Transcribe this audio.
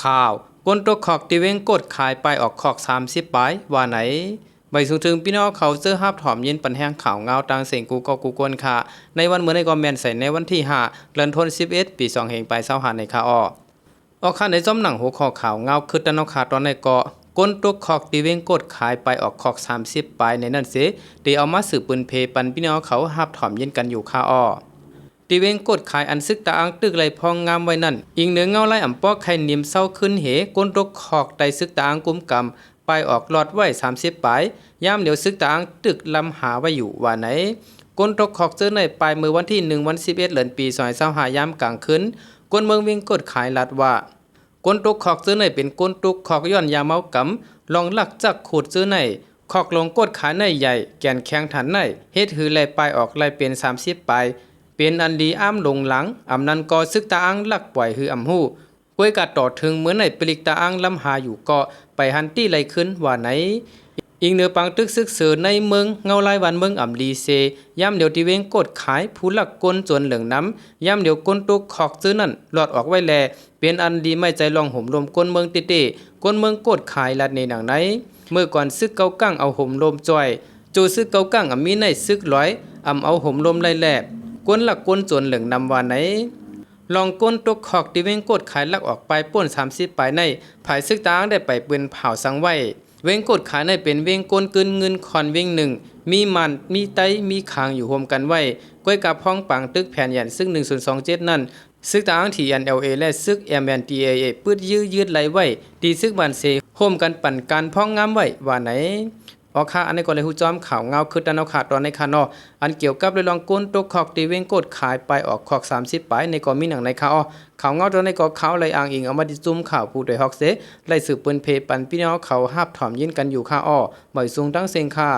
ข่าวก้นตกขอกตีเว้งกดขายไปออกขอก30ปลายว่าไหนใบสูงถึงพี่น้องเขาเสื้อห้าบถอมเย็นปันแห้งข่าวเงาตังเสียงกูก็กูกวนค่ะในวันเมื่อในกอมเมนใส่ในวันที่5เดือนธันวาคมปี2เฮงไป25ในค่ะออกค่ะในจ้อมหนังหัวข้อข่าวเงาคือตันเอาขาตอนในเกาะก้นตกขอกตีเว้งกดขายไปออกขอก30ปลายในนั่นเสตีเอามาสืบปืนเพปันพี่น้องเขาห้าบถอมเย็นกันอยู่ค่ะตีเวงกดขายอันซึกตาอังตึกไหลพองงามไว้นั่นอิงเนื้อเงาไล่อ่ำปอกไข่นิ่มเศร้าขึ้นเหก้นตกขอกไตซึกตาอังกุมกำไปออกหลอดไว้30ปลายย่ามเหลียวซึกตาอังตึกลำหาไว้อยู่ว่าไหนก้นตกขอกเจอในปลายมือวันที่1วัน11เดือนปี2025ยามกลางคืนก้นเมืองเวงกดขายลัดว่าก้นตกขอกเจอในเป็นก้นตกขอกย้อนยาเมากำลองหลักจักขูดเจอในขอกลงกดขายในใหญ่แก่นแข็งฐานในเฮ็ดหือไหลปลายออกไหลเป็น30ปลายเป็นอันดีอ้ามลงหลังอำนันก็ซึกตาอังลักปล่อยหืออำหู้กวยกาต่อถึงเหมือนในปลิกตาอังลำหาอยู่เกาะไปหันตี้ไหลขึ้นว่าไหนอิงเนือปังตึกซึกเสือในเมืองเงาลายวันเมืองอำลีเซย่ำเดียวที่เวงกดขายผู้ลักกลจนเหลืองน้ำย่ำเดียวก้นตุกขอกซื้อนั่นหลอดออกไว้แลเป็นอันดีไม่ใจลองห่มลมก้นเมืองติเต้ก้นเมืองกดขายลัดในหนังไหนเมื่อก่อนซึกเกากั้งเอาห่มลมจ่อยจูซึกเกากั้งมีในซึกร้อยเอาห่มลมไล่แลบก้นหลักก้นจนเหลืองนำว่าไหนลองก้นตกขอกที่เว้งกดขายลักออกไปป่น30ปลายในภายซึกตางได้ไปปืนเผาสังไว้เว้งกดขายในเป็นเว้งก้นกึนเงินคอนเว้งหนึ่งมีมันมีไตมีคางอยู่รวมกันไว้ก้อยกับห้องปังตึกแผ่นยันซึ่ง1027นั่นซึกตางที่ NLA และซึก MNDAA ปืดยืดไหลไว้ดีซึกบันเซโฮมกันปั่นการพ้องงามไว้ว่าไหนออกค่ะอันนี้ก็เลยฮู้จอมข่าวเงาคือตันเอาขาดตอนในคานออันเกี่ยวกับเรื่องลองก้นตกขอกตีเว้งกดขายไปออกขอก30ปลายในก็มีหนังในข่าวข่าวเงาตอนในก็ข่าวเลยอ้างอิงเอามาดิจุ่มข่าวผู้โดยฮอกเซไล่สืบปืนเพปันพี่น้องเขาหาบถอมยินกันอยู่ค่ะบ่อยสูงตั้งเซงค่ะ